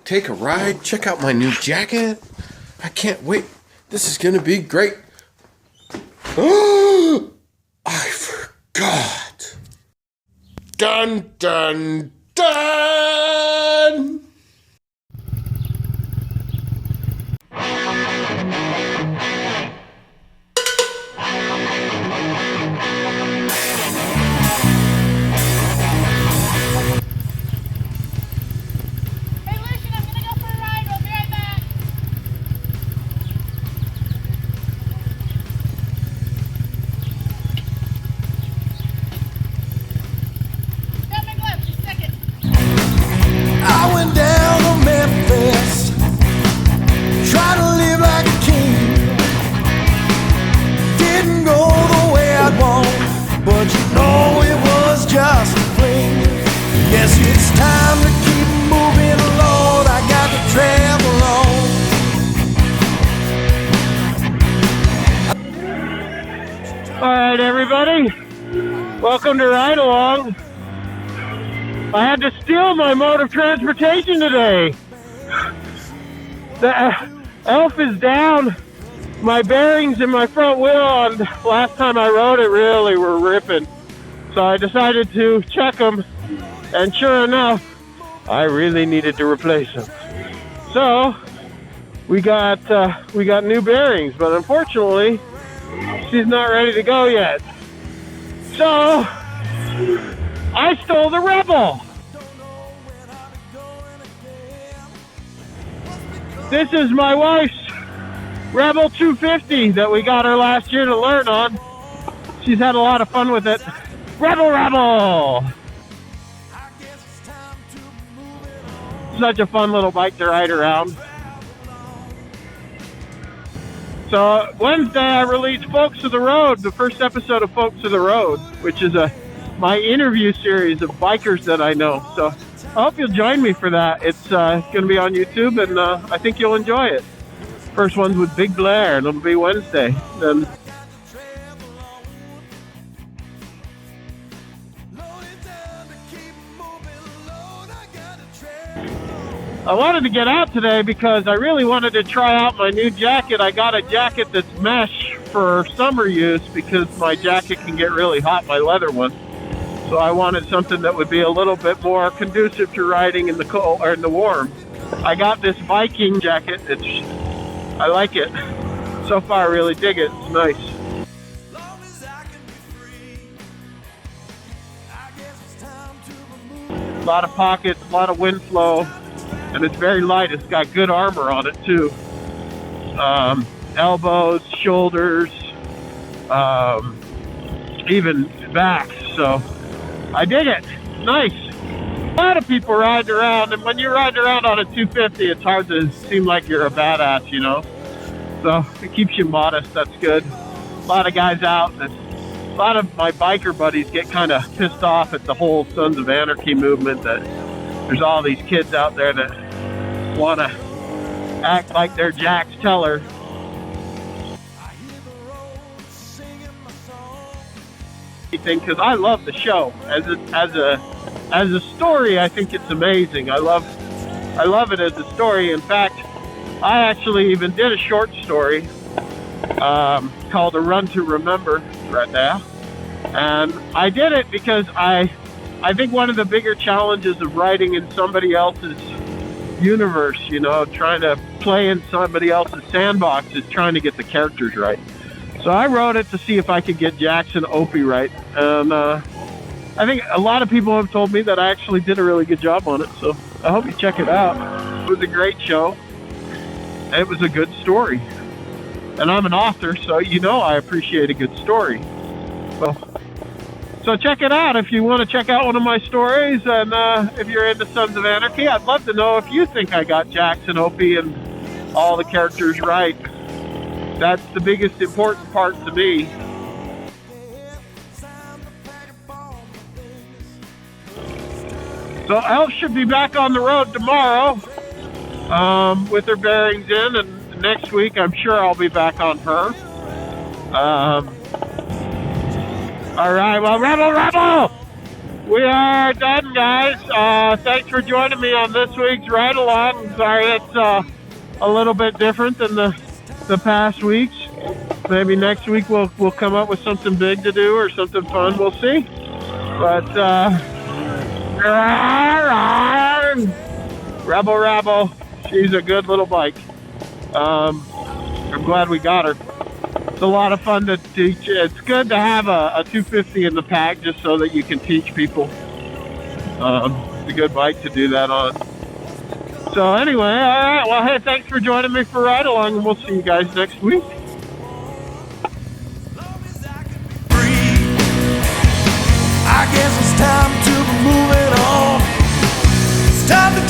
take a ride, check out my new jacket. I can't wait. This is gonna be great. Oh, I forgot. Dun, dun, dun! Alright everybody, welcome to Ride Along. I had to steal my mode of transportation today. The elf is down. My bearings in my front wheel, and last time I rode it really were ripping. So I decided to check them, and sure enough, I really needed to replace them. So we got new bearings, but unfortunately, she's not ready to go yet. So I stole the Rebel. This is my wife's Rebel 250 that we got her last year to learn on. She's had a lot of fun with it. Rebel! Such a fun little bike to ride around. So Wednesday I released Folks of the Road, the first episode of Folks of the Road, which is my interview series of bikers that I know. So I hope you'll join me for that. It's going to be on YouTube, and I think you'll enjoy it. First one's with Big Blair, and it'll be Wednesday. Then I wanted to get out today because I really wanted to try out my new jacket. I got a jacket that's mesh for summer use because my jacket can get really hot, my leather one. So I wanted something that would be a little bit more conducive to riding in the cold or in the warm. I got this Viking jacket. I like it. So far I really dig it. It's nice. A lot of pockets, a lot of wind flow. And it's very light. It's got good armor on it too. Elbows, shoulders, even backs. So I dig it. Nice. A lot of people riding around, and when you're riding around on a 250, it's hard to seem like you're a badass, you know. So it keeps you modest. That's good. A lot of guys out, and a lot of my biker buddies get kind of pissed off at the whole Sons of Anarchy movement. That there's all these kids out there that want to act like they're Jax Teller. Because I love the show as a story. I think it's amazing. I love it as a story. In fact, I actually even did a short story called "A Run to Remember" right now, and I did it because I think one of the bigger challenges of writing in somebody else's universe, you know, trying to play in somebody else's sandbox, is trying to get the characters right. So I wrote it to see if I could get Jax and Opie right, and I think a lot of people have told me that I actually did a really good job on it, so I hope you check it out. It was a great show. It was a good story, and I'm an author, so you know I appreciate a good story. So check it out if you want to check out one of my stories, and if you're into Sons of Anarchy, I'd love to know if you think I got Jax and Opie and all the characters right. That's the biggest important part to me. So Elle should be back on the road tomorrow with her bearings in, and next week I'm sure I'll be back on her. All right, well, Rebel! We are done guys. Thanks for joining me on this week's ride along. Sorry it's a little bit different than the past weeks. Maybe next week we'll come up with something big to do or something fun. We'll see. But Rebel Rabble, she's a good little bike. I'm glad we got her. It's a lot of fun to teach. It's good to have a 250 in the pack just so that you can teach people. It's a good bike to do that on. So anyway, all right. Well, hey, thanks for joining me for Ride Along, and we'll see you guys next week. I guess it's time to be moving on. It's time to